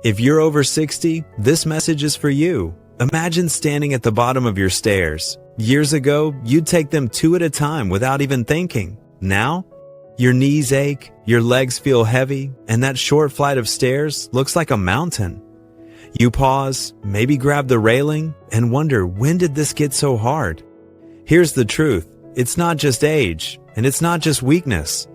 If you're over 60, this message is for you. Imagine standing at the bottom of your stairs. Years ago, you'd take them two at a time without even thinking. Now, your knees ache, your legs feel heavy, and that short flight of stairs looks like a mountain. You pause, maybe grab the railing, and wonder, when did this get so hard? Here's the truth. It's not just age, and it's not just weakness.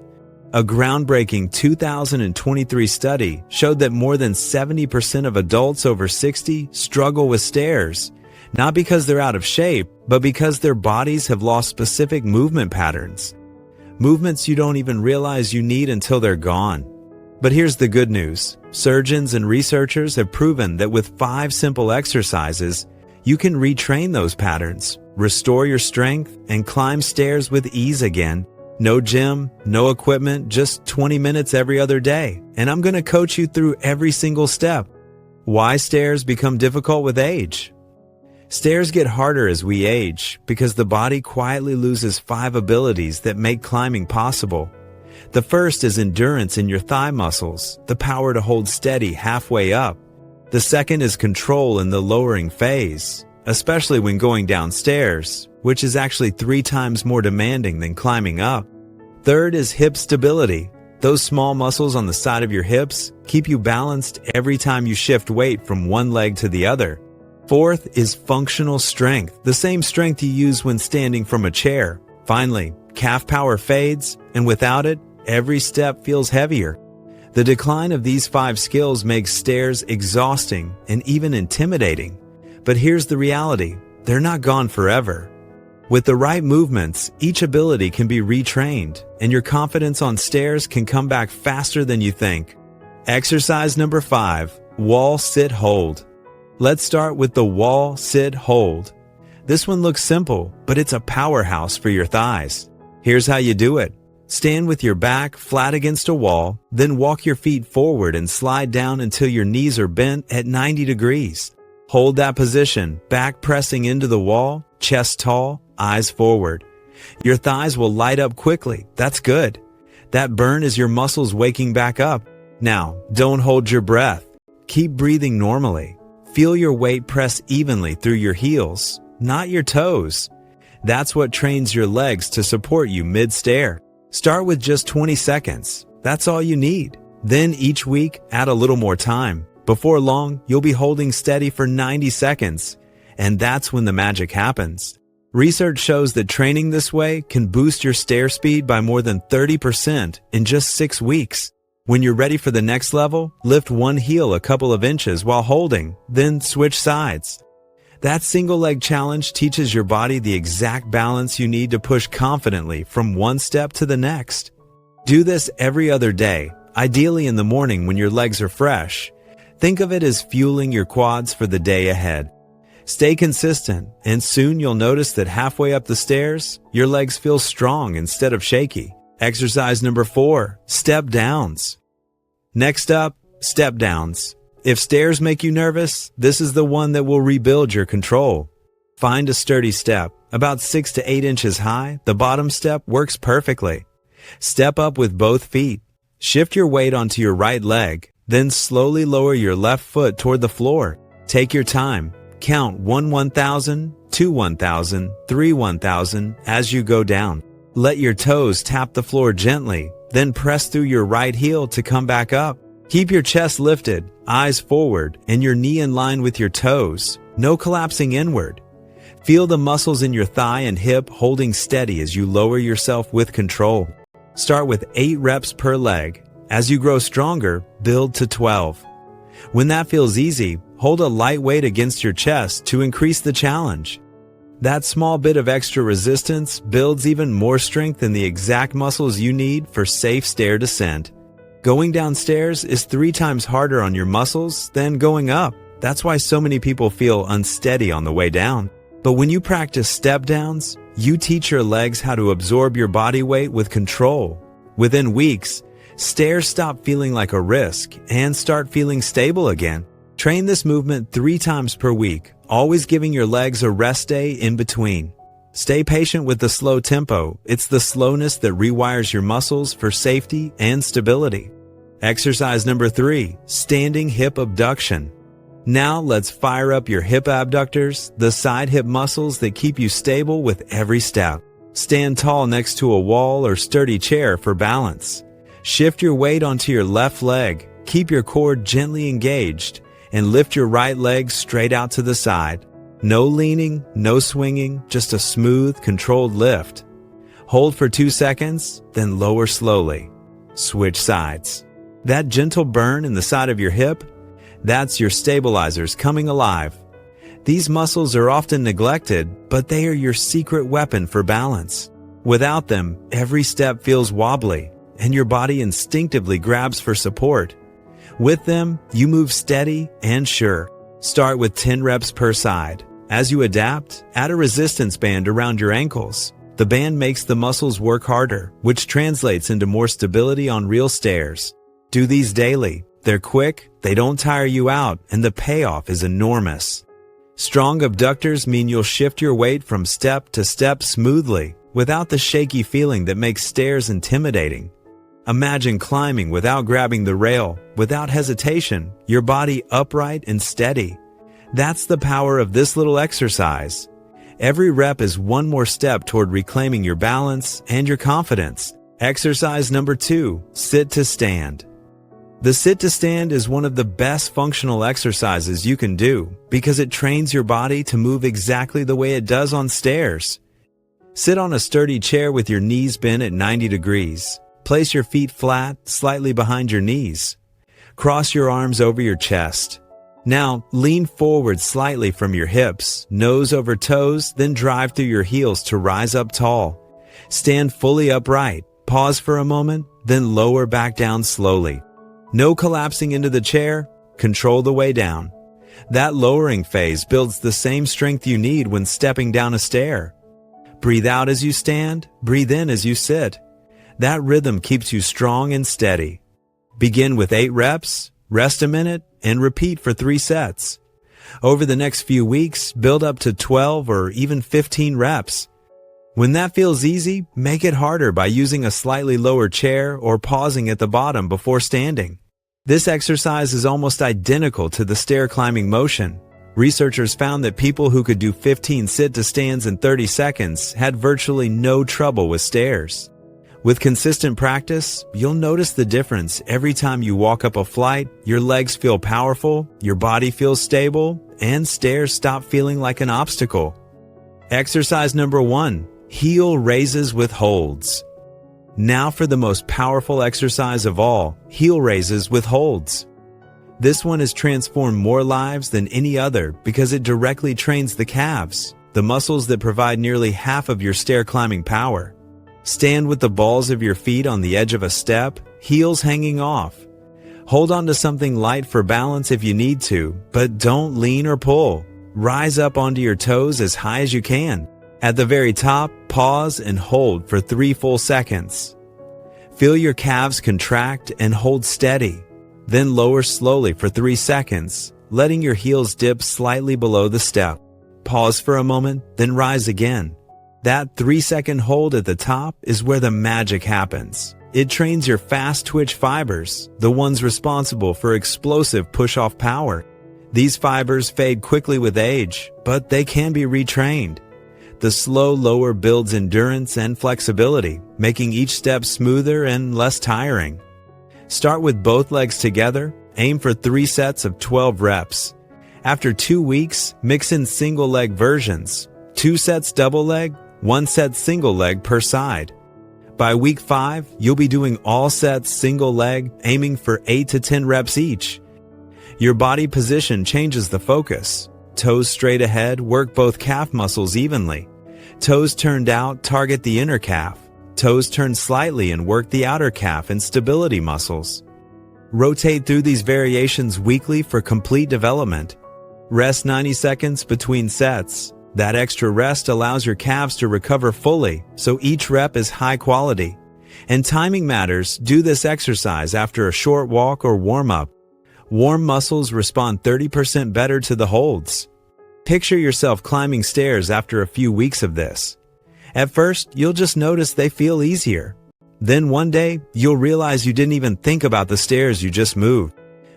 A groundbreaking 2023 study showed that more than 70% of adults over 60 struggle with stairs, not because they're out of shape, but because their bodies have lost specific movement patterns. Movements you don't even realize you need until they're gone. But here's the good news. Surgeons and researchers have proven that with 5 simple exercises, you can retrain those patterns, restore your strength, and climb stairs with ease again. No gym, no equipment, just 20 minutes every other day. And I'm going to coach you through every single step. Why stairs become difficult with age? Stairs get harder as we age because the body quietly loses 5 abilities that make climbing possible. The first is endurance in your thigh muscles, the power to hold steady halfway up. The second is control in the lowering phase, especially when going downstairs, which is actually 3 times more demanding than climbing up. Third is hip stability. Those small muscles on the side of your hips keep you balanced every time you shift weight from one leg to the other. Fourth is functional strength, the same strength you use when standing from a chair. Finally, calf power fades, and without it, every step feels heavier. The decline of these 5 skills makes stairs exhausting and even intimidating. But here's the reality. They're not gone forever. With the right movements, each ability can be retrained, and your confidence on stairs can come back faster than you think. Exercise number 5, wall sit hold. Let's start with the wall sit hold. This one looks simple, but it's a powerhouse for your thighs. Here's how you do it. Stand with your back flat against a wall, then walk your feet forward and slide down until your knees are bent at 90 degrees. Hold that position, back pressing into the wall, chest tall, eyes forward. Your thighs will light up quickly. That's good. That burn is your muscles waking back up. Now, don't hold your breath. Keep breathing normally. Feel your weight press evenly through your heels, not your toes. That's what trains your legs to support you mid-stair. Start with just 20 seconds. That's all you need. Then each week, add a little more time. Before long, you'll be holding steady for 90 seconds. And that's when the magic happens. Research shows that training this way can boost your stair speed by more than 30% in just 6 weeks. When you're ready for the next level, lift one heel a couple of inches while holding, then switch sides. That single leg challenge teaches your body the exact balance you need to push confidently from one step to the next. Do this every other day, ideally in the morning when your legs are fresh. Think of it as fueling your quads for the day ahead. Stay consistent, and soon you'll notice that halfway up the stairs, your legs feel strong instead of shaky. Exercise number 4, step downs. Next up, step downs. If stairs make you nervous, this is the one that will rebuild your control. Find a sturdy step, about 6 to 8 inches high. The bottom step works perfectly. Step up with both feet. Shift your weight onto your right leg, then slowly lower your left foot toward the floor. Take your time. Count 1 1,000, 2 1,000, 3 1,000 as you go down. Let your toes tap the floor gently, then press through your right heel to come back up. Keep your chest lifted, eyes forward, and your knee in line with your toes. No collapsing inward. Feel the muscles in your thigh and hip holding steady as you lower yourself with control. Start with 8 reps per leg. As you grow stronger, build to 12. When that feels easy, hold a light weight against your chest to increase the challenge. That small bit of extra resistance builds even more strength in the exact muscles you need for safe stair descent. Going downstairs is 3 times harder on your muscles than going up. That's why so many people feel unsteady on the way down. But when you practice step downs, you teach your legs how to absorb your body weight with control. Within weeks, stairs stop feeling like a risk and start feeling stable again. Train this movement 3 times per week, always giving your legs a rest day in between. Stay patient with the slow tempo. It's the slowness that rewires your muscles for safety and stability. Exercise number 3, standing hip abduction. Now let's fire up your hip abductors, the side hip muscles that keep you stable with every step. Stand tall next to a wall or sturdy chair for balance. Shift your weight onto your left leg, keep your core gently engaged, and lift your right leg straight out to the side. No leaning, no swinging, just a smooth, controlled lift. Hold for 2 seconds, then lower slowly. Switch sides. That gentle burn in the side of your hip, that's your stabilizers coming alive. These muscles are often neglected, but they are your secret weapon for balance. Without them, every step feels wobbly, and your body instinctively grabs for support. With them, you move steady and sure. Start with 10 reps per side. As you adapt, add a resistance band around your ankles. The band makes the muscles work harder, which translates into more stability on real stairs. Do these daily. They're quick, they don't tire you out, and the payoff is enormous. Strong abductors mean you'll shift your weight from step to step smoothly, without the shaky feeling that makes stairs intimidating. Imagine climbing without grabbing the rail, without hesitation, your body upright and steady. That's the power of this little exercise. Every rep is one more step toward reclaiming your balance and your confidence. Exercise number 2, sit to stand. The sit to stand is one of the best functional exercises you can do because it trains your body to move exactly the way it does on stairs. Sit on a sturdy chair with your knees bent at 90 degrees. Place your feet flat, slightly behind your knees. Cross your arms over your chest. Now, lean forward slightly from your hips, nose over toes, then drive through your heels to rise up tall. Stand fully upright. Pause for a moment, then lower back down slowly. No collapsing into the chair, control the way down. That lowering phase builds the same strength you need when stepping down a stair. Breathe out as you stand, breathe in as you sit. That rhythm keeps you strong and steady. Begin with 8 reps, rest a minute, and repeat for 3 sets. Over the next few weeks, build up to 12 or even 15 reps. When that feels easy, make it harder by using a slightly lower chair or pausing at the bottom before standing. This exercise is almost identical to the stair climbing motion. Researchers found that people who could do 15 sit-to-stands in 30 seconds had virtually no trouble with stairs. With consistent practice, you'll notice the difference every time you walk up a flight. Your legs feel powerful, your body feels stable, and stairs stop feeling like an obstacle. Exercise number 1, heel raises with holds. Now for the most powerful exercise of all, heel raises with holds. This one has transformed more lives than any other because it directly trains the calves, the muscles that provide nearly half of your stair climbing power. Stand with the balls of your feet on the edge of a step, heels hanging off. Hold on to something light for balance if you need to, but don't lean or pull. Rise up onto your toes as high as you can. At the very top, pause and hold for 3 full seconds. Feel your calves contract and hold steady. Then lower slowly for 3 seconds, letting your heels dip slightly below the step. Pause for a moment, then rise again. That 3-second hold at the top is where the magic happens. It trains your fast twitch fibers, the ones responsible for explosive push-off power. These fibers fade quickly with age, but they can be retrained. The slow lower builds endurance and flexibility, making each step smoother and less tiring. Start with both legs together, aim for 3 sets of 12 reps. After 2 weeks, mix in single leg versions, 2 sets double leg, 1 set single leg per side. By week 5, you'll be doing all sets single leg, aiming for 8 to 10 reps each. Your body position changes the focus. Toes straight ahead, work both calf muscles evenly. Toes turned out, target the inner calf. Toes turned slightly and work the outer calf and stability muscles. Rotate through these variations weekly for complete development. Rest 90 seconds between sets. That extra rest allows your calves to recover fully, so each rep is high quality. And timing matters. Do this exercise after a short walk or warm-up. Warm muscles respond 30% better to the holds. Picture yourself climbing stairs after a few weeks of this. At first, you'll just notice they feel easier. Then one day, you'll realize you didn't even think about the stairs you just moved.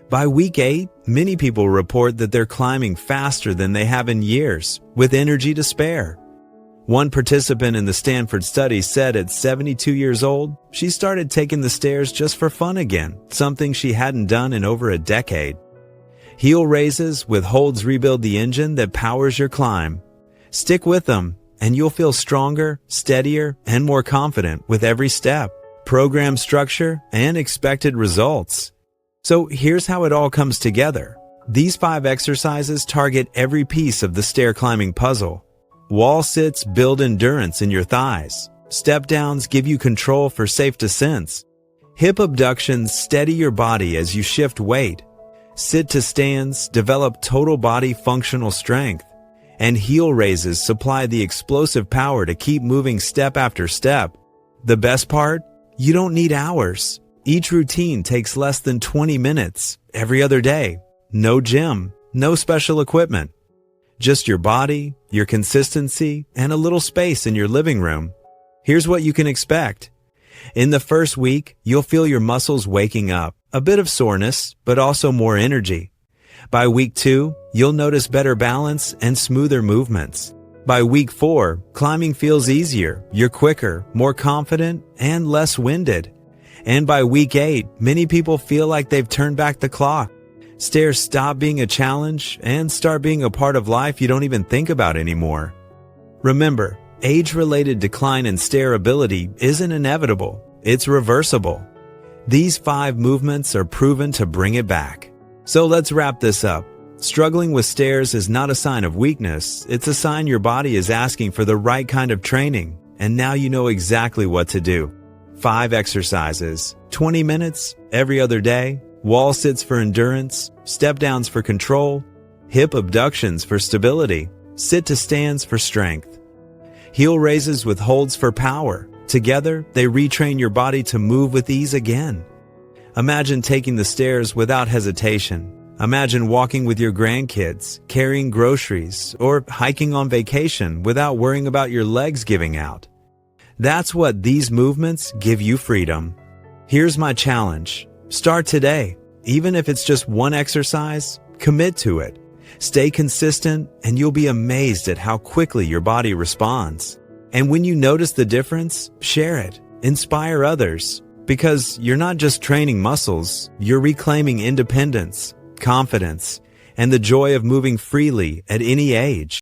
By week 8, many people report that they're climbing faster than they have in years, with energy to spare. One participant in the Stanford study said at 72 years old, she started taking the stairs just for fun again, something she hadn't done in over a decade. Heel raises with holds rebuild the engine that powers your climb. Stick with them, and you'll feel stronger, steadier, and more confident with every step, program structure, and expected results. So here's how it all comes together. These 5 exercises target every piece of the stair climbing puzzle. Wall sits build endurance in your thighs. Step downs give you control for safe descents. Hip abductions steady your body as you shift weight. Sit to stands develop total body functional strength. And heel raises supply the explosive power to keep moving step after step. The best part? You don't need hours. Each routine takes less than 20 minutes every other day. No gym, no special equipment. Just your body, your consistency, and a little space in your living room. Here's what you can expect. In the first week, you'll feel your muscles waking up, a bit of soreness, but also more energy. By week 2, you'll notice better balance and smoother movements. By week 4, climbing feels easier, you're quicker, more confident, and less winded. And by week 8, many people feel like they've turned back the clock. Stairs stop being a challenge and start being a part of life you don't even think about anymore. Remember, age-related decline in stair ability isn't inevitable, it's reversible. These 5 movements are proven to bring it back. So let's wrap this up. Struggling with stairs is not a sign of weakness, it's a sign your body is asking for the right kind of training, and now you know exactly what to do. 5 exercises, 20 minutes, every other day. Wall sits for endurance, step downs for control, hip abductions for stability, sit to stands for strength. Heel raises with holds for power. Together, they retrain your body to move with ease again. Imagine taking the stairs without hesitation. Imagine walking with your grandkids, carrying groceries, or hiking on vacation without worrying about your legs giving out. That's what these movements give you freedom. Here's my challenge. Start today. Even if it's just one exercise, commit to it. Stay consistent, and you'll be amazed at how quickly your body responds. And when you notice the difference, share it. Inspire others. Because you're not just training muscles, you're reclaiming independence, confidence, and the joy of moving freely at any age.